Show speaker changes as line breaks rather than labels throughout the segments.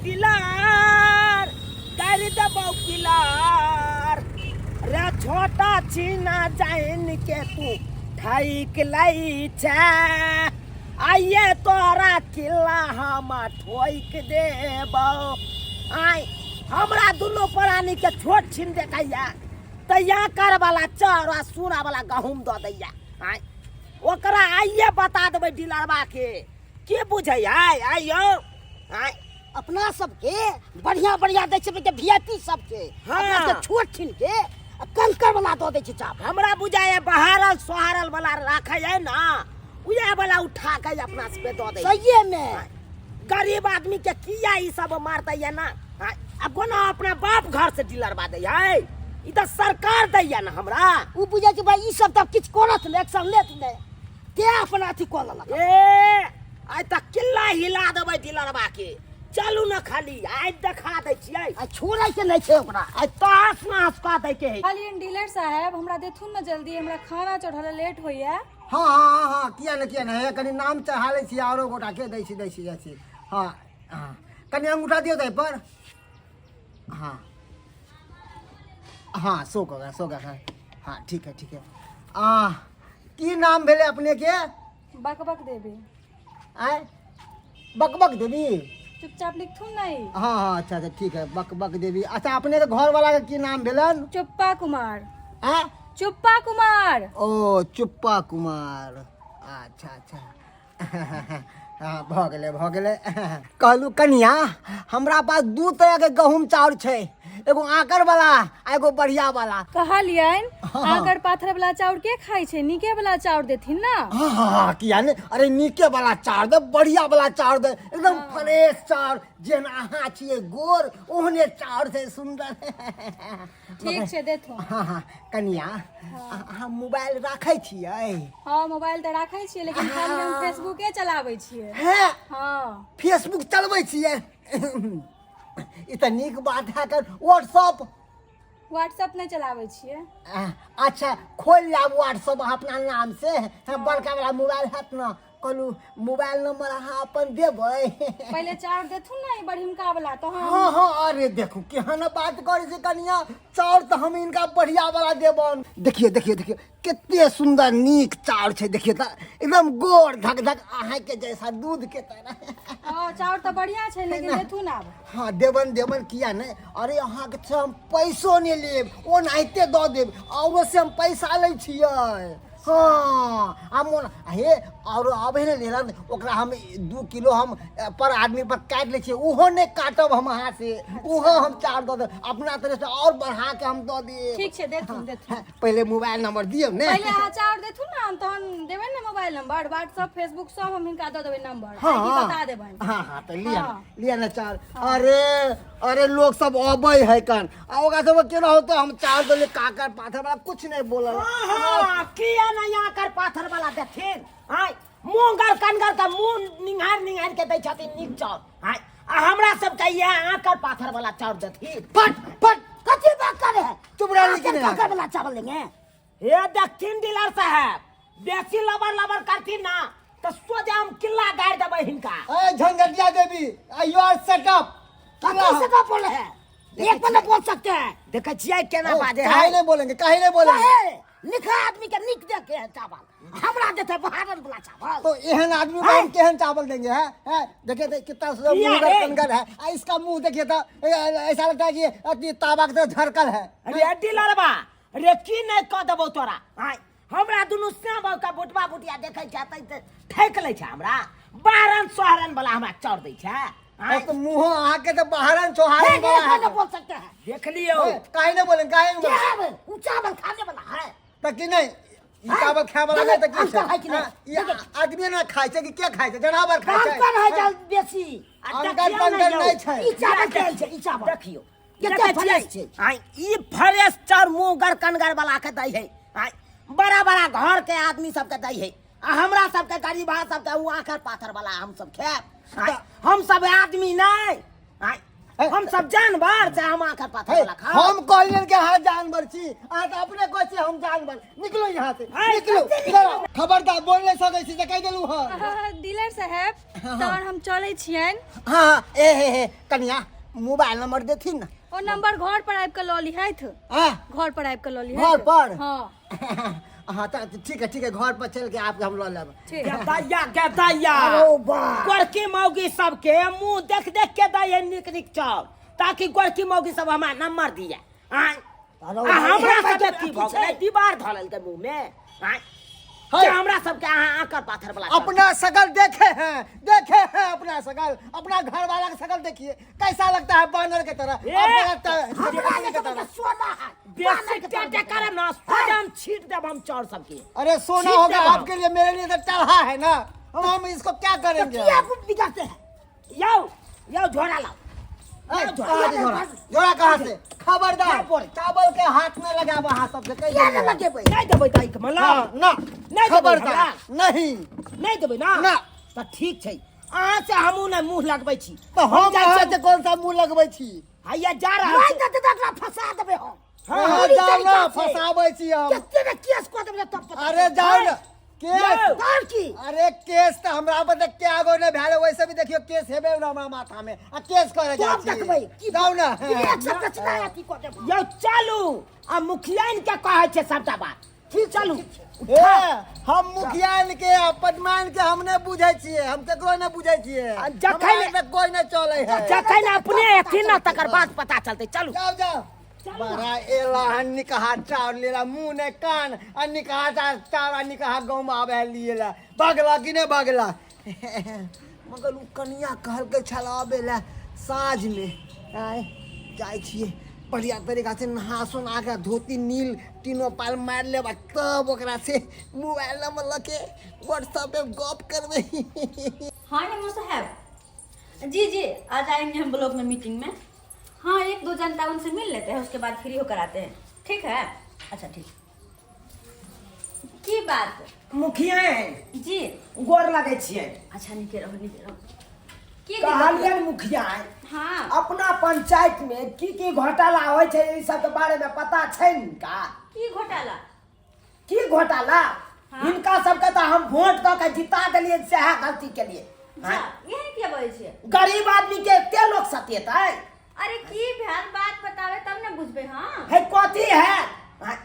किलार कर देबो किलार रे छोटा छीना जाइन के तू ठाइक लाई छे आइए तोरा किला हम ठोइक देबो आई हमरा दुनो प्राणी के छोट छीन देखैया तैया कर वाला चर आ सुना वाला गहूम द दैया आई ओकरा आइए बता देबै डीलरबा के बुझै आइयो आई
अपना सबके बढ़िया बढ़िया दै छै के वीआईपी सबके
हाँ।
अपना के छोट छिन के कंकर वाला दो दै छै चाप
हमरा बुझाए बहारल सोहारल वाला राखै है ना उहे वाला उठा के अपना से पे दो दै
सहिए में
गरीब आदमी के किया ई सब मारतै है ना अब कोना अपना बाप घर से डीलरबा दै है ई त सरकार दै है ना हमरा
उ बुझै छै भाई ई सब त किछ करत ले एक्शन लेत नै ते अपना अथी क लेलक
ए आइ त किल्ला हिला देबै डीलरबा के चलू न खाली आइ देखा दै छियै
आ छोड़ै के नै छै ओकरा
आइ तास नास का दै के है
खाली डीलर साहब हमरा देथुन न जल्दी हमरा खाना चढ़ल लेट होइया
हाँ किया न हे कनी नाम चढ़ा लै छी आरो गोटा के दै छी हाँ हाँ कनी अंगूठा दियो दे पर हाँ हाँ सो गया हाँ ठीक है की नाम भेले अपने के
बकबक देवी
आय बकबक देवी
चुपचाप लिखथुन नहीं
हाँ अच्छा ठीक है बकबक देवी अच्छा अपने के घर वाला के की नाम भेलन
चुप्पा कुमार
आय
चुप्पा कुमार
ओ चुप्पा कुमार अच्छा हाँ भ गेले कहलू कनिया हमरा पास दू तरह के गहूम चाउर छै एगो आकर वाला आ एगो बढ़िया वाला
कहलियन आकर पाथर वाला चाउर के खाई छे नीके वाला चाउर देथिन ना
हाँ किया ने अरे नीके वाला चाउर दे बढ़िया वाला चाउर दे एकदम फ्रेश चाउर जेन अहाँ छिए गोर ओहने चाउर छै सुंदर
ठीक छे देथुन
हाँ कनिया अहाँ मोबाइल राखै छियै
हाँ मोबाइल त राखै छियै लेकिन खाली हम फेसबुके चलाबै छियै
हैं
हाँ
फेसबुक चलबै छियै ई त नीक बात है कर व्हाट्सएप
नहीं चलाबै छियै
अच्छा खोल लाब व्हाट्सएप अपना नाम से बड़का वाला मोबाइल है ना कहलू मोबाइल नंबर अहाँ अपन देबै
पहले चाउर देथुन ना बढ़िमका वाला तो
हाँ अरे देखो केहन बात करे छै कनिया चाउर तो हम इनका बढ़िया वाला देबन देखिए कितने सुंदर नीक चाउर छै देखिए त एकदम गोर धक अहाँ के जैसा दूध के तरह
हां चाउर तो बढ़िया छै लेकिन देथुन आब
हाँ देबन किया नहीं अरे अहाँ के हम पैसो नहीं लेब ओनाहिते दऽ देब औरो से हम पैसा लै छियै हाँ हम हे और अब है लेलन ओकरा हम 2 किलो हम पर आदमी पर काट ले छियै उहो नहीं काटब हम अहाँ से उहो हम चार दऽ देब अपना तरफ से और बढ़ा के हम दऽ देब
ठीक छै देथुन
पहले मोबाइल नंबर दियौ ने
पहले आ चाउर देथुन ना हम तहन देबै ने मोबाइल नंबर व्हाट्सएप फेसबुक सब हम इनका दऽ देबै नंबर
हाँ
बता देबै
हाँ तो लिया ना चार अरे लोग सब अबै है कन आ ओकरा सब केना होते हम चार दले काकर पाथर वाला कुछ नहीं बोलल
हाँ किया ना यहाँ कर पाथर वाला देथिन हाय मुंगर कनगर का मुंह निंगार के दै छथिन नीक चाउर हाय आ हमरा सब के ये आकर पाथर वाला चाउर देथिन
फट
कथी बात करे है
चुप रह लेकिन
कंकर वाला चावल लेंगे
ये देखथिन डीलर साहब बेसी लबर करथिन ना तो सोचे हम किल्ला गाड़ देबै हिनका
ए झंझटिया देवी यू आर सेट अप
कथी से का बोल है एक पन्ना बोल सकते हैं
देखे छियै केना बाजे
काहे
है
नहीं बोलेंगे
लिखा आदमी के निक देखे है चावल हमरा देते बहादुर वाला चावल
तो एहन आदमी को हम केहन चावल देंगे है देखिए तो कितना सुंदर मुंह कनगर है आ इसका मुंह देखिए तो ऐसा लगता है कि अति ताबा के झरकल है
अरे डीलरबा रे की नहीं कह देबो तोरा हाय हमरा दुनु श्याम का बुटवा बुटिया देखे छतै त ठेक लै छै हमरा बारन सोहरन वाला हमरा चाउर दै छै
तो मुंह आहाँ के तो बहरन चौहारन वाला है
बोल सकते हैं
देख लियो
काहे नहीं बोलेंगे
चावल खाने वाला है
तो कि नहीं ई चावल खाए वाला नहीं तो की
है कि नहीं?
ये आदमी ना खाए छै कि के खाए छै जनावर खाए छै
कंकर है जल बेसी
अंकल पंकल नहीं छै
ई चावल केहन छै ई चावल
देखियो
कते फ्रेश छै
हाय ई फ्रेश चाउर मुंगर कनगर वाला के दै है हाय बड़ा घर के आदमी सब के दै है आ हमरा सब के गरीब सब के उ आखर पाथर वाला हम सब खाएब हम सब आदमी नहीं हम सब जानवर से हम आकर पाथर वाला खाओ।
हम कहलियन के हाथ जानवर छी आ त अपने कहै छी हम जानवर निकलो यहाँ से निकलो चलो खबरदार बोल नहीं सकै छी जे कह देलू हां
डीलर साहब तहन हम चलै छियन।
हां ए कनिया मोबाइल नंबर देथिन ना
ओ नंबर घर पर आबि के लऽ लिहैथ।
हां
घर पर आबि के लऽ लिहैथ।
घर पर
हां
हाँ तो ठीक है घर पर चल के आप हम लो लेब
गदैया गोरकी मौगी सबके मुंह देख देख के दैये निक निक चाव ताकि गोरकी मौगी सब हमरा नंबर दिए। हमरा सबके की भऽ गेलै दीवार धलल के मुंह में क्या हमरा सबके अहाँ आकर पाथर वाला
अपना शकल देखे हैं अपना शकल अपना घर वाला का शकल देखिए कैसा लगता है बानर के तरह
सोना है बेसिक टेटे करे ना हम छीट देब हम चौर सबके।
अरे सोना होगा आपके लिए मेरे लिए तो चढ़ा है ना हम इसको क्या करेंगे
बिगाड़ते हैं
यो झोरा लाओ
जोड़ा कहाँ से खबरदार चावल के हाथ में लगा वहाँ सबसे
नहीं देबै दाई के मतलब
ना
नहीं
खबरदार नहीं
देबै ना तो ठीक छै अहाँ से हमहू ने मुंह लगबै छी
तो हम अहाँ से कौन सा मुंह लगबै छी
हैया जा रहल
नहीं
छी
देते तो एकरा फंसा देबे हम।
हाँ जाओ ना फंसाबै छी हम
कितने केस को देबे तब पता।
अरे जाओ ना केस
और की
अरे केस तो हमरा पर तक क्या गो ने भेले वैसे भी देखियो केस हेबे ना हमरा माथा में आ केस करे जा
तब देखबै की
जाओ ना
एक सब के चिल्लाया की को देबे।
यो चलू आ मुखियाइन के कहै छै सबटा बात ठीक चलू
हम मुखियान के पदमान के हम ने बुझै छियै हम केकरो ने बुझै छियै
जखन
में कोई ने चले है
जखन अपने एथिन ना तकर बाद पता चलतै चलू
जाओ बड़ा एला हन्नी कहा चार लेला मुंह ने कान अन्नी कहा चार अन्नी कहा गांव में आवे लिएला बगला कि ने बगला मगर उ कनिया कहल के छलाबे ला साँझ में आय जाय छियै बढ़िया तरीका से नहा सुना के धोती नील तीनों पाल मार ले तब ओकरा से मोबाइल नंबर लके व्हाट्सएप पे गप करबे।
हाँ नमो साहब जी आज आएंगे हम ब्लॉक में मीटिंग में। हाँ एक दो जनता उनसे मिल लेते हैं उसके बाद फ्री होकर आते हैं। ठीक है अच्छा ठीक की बात
मुखियाइन
जी
गोर लगै छियै।
अच्छा निके रहो की
कहलियन मुखियाइन
हाँ
अपना पंचायत में की घोटाला होइ छै ई सब के बारे में पता छै इनका
की घोटाला
की घोटाला इनका सबके तो हम वोट दऽ के जिता देलियै सएह गलती केलियै।
यही क्या बोले छियै
गरीब आदमी के एते लोग सतेतै
अरे की भैन बात बतावे तब ना बुझबे। हाँ
है कथी है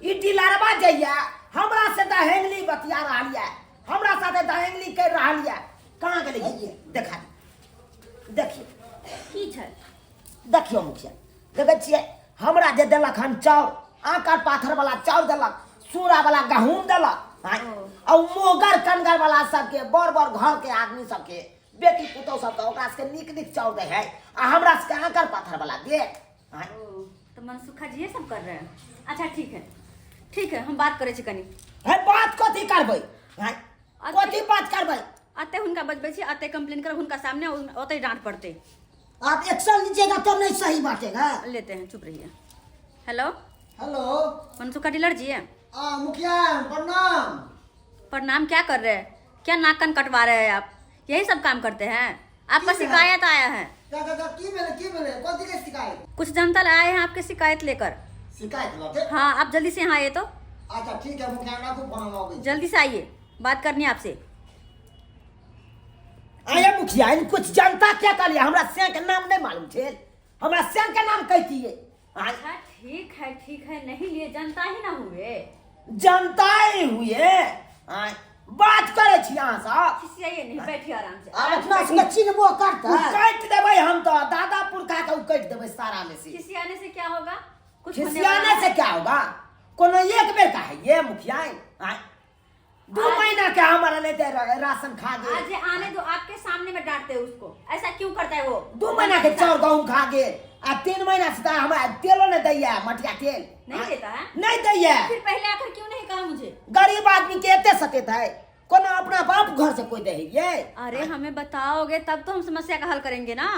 ई डीलरवा जइया हमरा से दहेंगली बतिया रहल है हमरा साथे दहेंगली कर रहल है कहाँ गेलै ये देखा देखिए
की छै
देखियो मुखिया देखै छियै हमरा जे देलक हन चाउर आकर पाथर वाला चाउर देलक सूरा वाला गहूम देलक और मोगर कनगर वाला सबके बड़ बड़ घर के आदमी सबके बेटी पुतौह सबके ओकरा सबके नीक नीक चाउर दे है आ हमरा सबके आकर पाथर वाला दे।
तो मनसुखा जी ये सब कर रहे हैं। अच्छा ठीक है हम बात करे छी कनी
है बात कथी करबै कथी बात करबै
अते हुनका बजबै छी अते कंप्लेन कर हुनका सामने ओते डांट पड़ते।
आप एक्शन लीजिएगा तब नहीं सही बातेगा।
लेते हैं चुप रहिए। हेलो
हेलो
मनसुखा डीलर जी है
मुखिया प्रणाम।
प्रणाम क्या कर रहे हैं क्या नाक कान कटवा रहे हैं आप यही सब काम करते हैं। आपका शिकायत आया है
की मिले कौन सी शिकायत
कुछ जनता आए हैं आपके शिकायत लेकर।
शिकायत लगे
हाँ आप जल्दी से यहाँ आइए तो।
अच्छा ठीक है मुखिया को फोन
जल्दी से आइए बात करनी है आपसे।
आया मुखिया इन कुछ जनता क्या कर लिया हमरा से के नाम नहीं मालूम थे हमरा से के नाम कहती है।
अच्छा ठीक है नहीं लिए जनता ही ना हुए
जनता ही हुए बात करे छी अहाँ सब
खिसियाइए नहीं बैठिए आराम से
अपना से चिन्हबो करता
काट देबै हम तो दादा पुरखा के काट देबै सारा में से।
खिसियाने से क्या होगा कुछ
खिसियाने से क्या होगा कोनो एक बेर का है ये मुखिया 2 महीना के हमारा लेते राशन खा गए
आज आने दो आपके सामने में डांटते उसको ऐसा क्यों करता है वो
2 महीना के चाउर गहूम खा गए आ 3 महीना से हमारा तेलो नहीं दैया मटिया तेल
नहीं देता है
नहीं दैया
फिर पहले आकर क्यों नहीं कहा मुझे।
गरीब आदमी के एते सतेत है कोनो अपना बाप घर से कोई दे ये।
अरे हमें बताओगे तब तो हम समस्या का हल करेंगे ना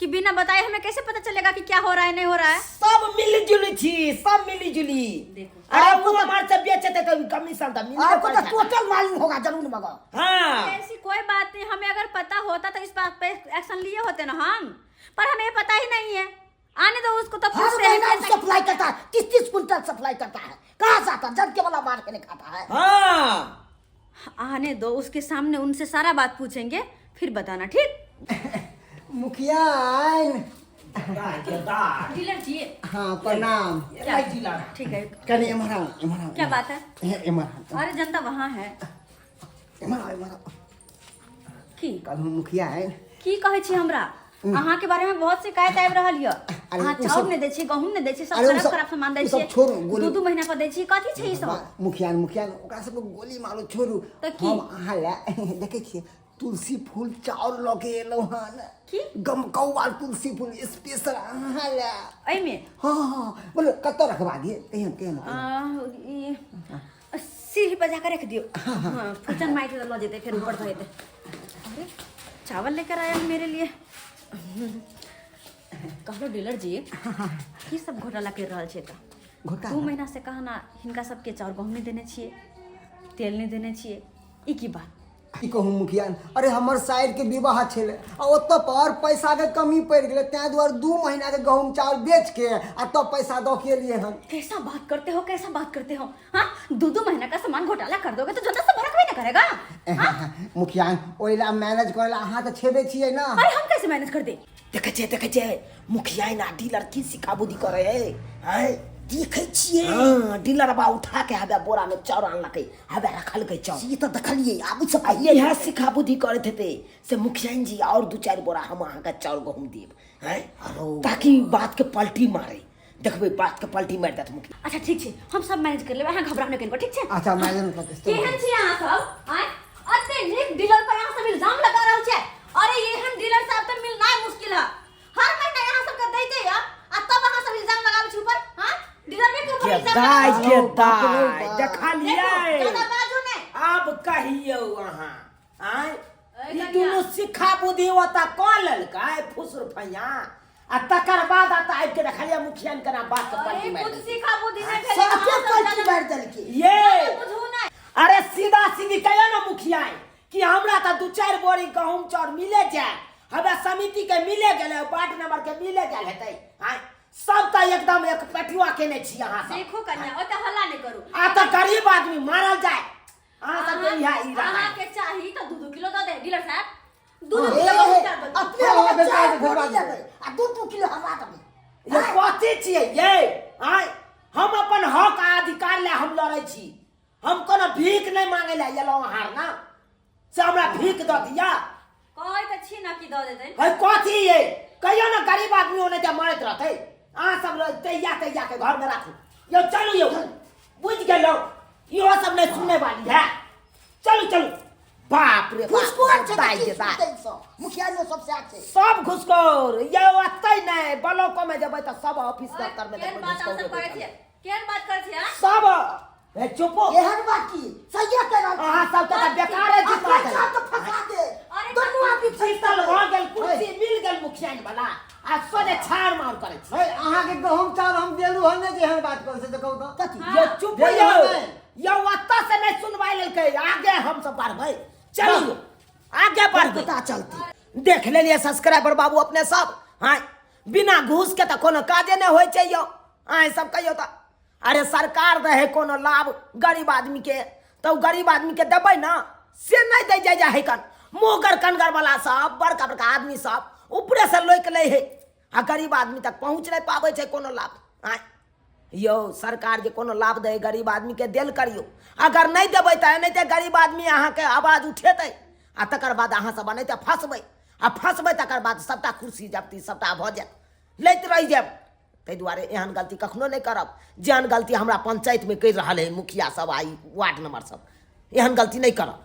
कि बिना बताए हमें कैसे पता चलेगा कि क्या हो रहा है नहीं हो रहा है।
सब मिली जुली थी सब मिली जुली
देखो
अरे वो हमारे से बेचते तो कमीशन था
आपको तो टोटल मालूम होगा जरूर मगर।
हाँ
ऐसी कोई बात नहीं हमें अगर पता होता तो इस बात पे एक्शन लिए होते ना हम पर हमें पता ही नहीं है। आने दो उसको, तो
हर
खुद से
महीना
पैसे-
सप्लाई करता है, 30-30 कुंटल सप्लाई करता है। कहाँ से आता, जब के वाला मार के नहीं खाता है।
हाँ
आने दो, उसके सामने उनसे सारा बात पूछेंगे, फिर बताना, ठीक?
मुखिया
डीलर जी,
हाँ प्रणाम।
क्या ठीक है,
कनी इमरा इमरा
क्या बात है?
इमरा
अरे जनता वहाँ है
इमरा इमरा
की
कल हम मुखिया है
की कहै छी हमरा? अहाँ के बारे में बहुत शिकायत आबि रहल य।
अरे
अहाँ
उ
चाउर
सब-
नहीं दै छी, गहूम नहीं दै छी, सब
अरे उ
खराब
सब-
खराब सामान दै
उ सब
छी।
छोड़ू, गोली-
2-2 महीना पर दै छी, कथी छै ई सब?
मुखिया ओकरा सबके गोली मारो छोड़ू।
तऽ की?
हम अहाँ लए देखै छियै तुलसी फूल चाउर लऽ के एलहुँ हन।
की?
गमकौआ तुलसी फूल स्पेशल अहाँ लए।
एहिमे
हाँ हाँ बोलो कतऽ रखबा दिए केहन केहन
ई सीढ़ी पर जाकर रख दियो। हाँ, फुचन माइट लऽ जेतै, फिर ऊपर धऽ जेतै। अरे चावल लेकर आया है मेरे लिए। कहलो डीलर जी, की सब घोटाला कर रहल छै? तऽ
घोटाला?
2 महीना से कहना हिनका सबके चाउर गहूम नहीं देने छिए, तेल नहीं देने छिए, ई की बात?
की कहूँ मुखिया, अरे हमर साइड के विवाह छलै आ ओतऽ पर पैसा के कमी पड़ि गेलै, तें दुआरे 2 महीना के गहूम चाउर बेच के आ तब पैसा दऽ के एलियै हन।
कैसा बात करते हो, कैसा बात करते हो? हाँ, 2-2 महीना का सामान घोटाला कर दोगे तो जनता से भड़कबे ना करेगा। हाँ?
मुखिया ओहि लए मैनेज करै लए अहाँ तऽ छेबे छियै ना।
अरे हम कैसे मैनेज कर दे?
देखे छे मुखिया ना डीलर की सिखा बुद्धि करे है। देखे छियै हाँ, डीलर बा उठा के हबे बोरा में चाउर आनलकै, हबे रखल के चाउर।
ये तो देखलिए अब सब
यह सिखा बुद्धि करते थे से मुखिया जी और 2-4 बोरा हम अहाँ का चाउर गहूम देब हैं, ताकि बात के पलटी मारे। देखबे बात के पलटी मार देत मुखिया।
अच्छा ठीक छै, हम सब मैनेज कर लेबै, अहाँ घबराने कनिको, ठीक छै?
अच्छा मैनेज कर दे।
केहन छी अहाँ सब? आय अते नीक डीलर पर अहाँ सब इल्जाम लगा रहल छै। अरे एहन डीलर से अब तो मिलना मुश्किल है। हर महीना अहाँ सब के दैते या आ तब अहाँ सब इल्जाम लगाबै छी ऊपर। हां, डीलर के ऊपर इल्जाम
के दाई देखा लियै।
ज्यादा बाजू ने।
अब कहियो अहाँ आय ई
कनिया।
दुनु सिखा बुद्धि ओता क लेलकै फुसुर फैया आ तकर बाद आता आबि के देखलिए मुखिया के ना बात के पलटी
अरे
मार
कुछ
देलकै।
सिखा बुद्धि नहीं भेलै,
सबके
अहाँ सब
पलटी
ज्यादा-
मार देलकै।
ये
बुझू नहीं।
अरे सीधा सीधी कहियो ना मुखिया कि हमरा त 2-4 बोरी गहूम चाउर मिले जाए, हमे समिति के मिले गेले, वार्ड नंबर के मिले गेल हेतै। हां सब त एकदम एक पटुआ केने छी अहाँ सब।
देखो कन्या, ओते हल्ला नहीं करू।
आ त गरीब आदमी मारल जाए। अहाँ सब के इहा ई रहा
अहाँ के चाही तो 2-2 किलो दऽ दे डीलर साहब। 2-2
ए,
किलो गहूम चाउर दऽ दे।
अपने
हाँ,
लोग
बेटा,
चार
बेटा,
बोरी
बेटा।
लेबै आ 2-2 किलो हमरा देबै।
ये कथी छियै ये? आय हम अपन हक आ अधिकार ले हम लड़ै छी। हम कोनो भीख नहीं मांगे ले एलौ हार ना से हमरा भीख द दिया।
कहै त छी ना कि दऽ देतै।
है कथी ये? कहियो ना गरीब आदमी ओने ते मरत रहतै। अहाँ सब तैया के घर में राखू। यो चलू यो बुझ गेलो, इहो सब नहीं सुनने वाली है। चलू चलू। बाप रे
घुसखोर
बाप
छै
दाइ
कि
गे दाइ।
सुतै सब। मुखिया लोग सबसे आछे।
सब घुसखोर ये अतै नहीं ब्लॉको में जेबै त सब ऑफिस दफ्तर में
केहन
देखबै
बात अहाँ सब करै
घुसखोर।
छियै? केहन बात करै छियै?
सब ए चुपो
एहन बात की सही के रहल।
अहाँ सब त बेकार है जितना
पैसा तो फंसा दे।
अरे
दोनों आदमी
शीतल भ गेल, कुर्सी मिल गेल मुखिया वाला आ सोने छाड़ मार करे छी।
है अहाँ के गहूम चाउर हम देलू हन ने जेहन बात कर से कहू तो
कथी?
ये चुप
भेल
यो
हन।
यो ओत्ता से नहीं सुनवाई लेलकै, आगे हम सब बढ़बै। चलिए आगे बढ़बै।
पता चलती।
देख लेलिए सब्सक्राइबर बाबू अपने सब। हां बिना घूस के त कोनो काजे नहीं होय छै यो। हां सब कहियो त अरे सरकार रहे कोनो लाभ गरीब आदमी के तो गरीब आदमी के देबै ना, से नहीं दे जाय है कन मोगर कनगर वाला सब बड़का बड़का आदमी सब ऊपरे से लोक ले है आ गरीब आदमी तक पहुंच नहीं पाबै छै कोनो लाभ। हां यो सरकार जे कोनो लाभ दे गरीब आदमी के देल करियो, अगर नहीं देबै त नहीं ते गरीब आदमी अहाँ के आवाज उठेतै आ तकर बाद अहाँ सब नहीं ते फंसबै आ फंसबै तकर बाद सबटा कुर्सी जब्ती सबटा भ जायत, लैत रहि जायब। ताहि दुआरे एहन गलती कखनो नहीं करब जेहन गलती हमरा पंचायत में कर रहा है मुखिया सब आई वार्ड नंबर सब, एहन गलती नहीं करब।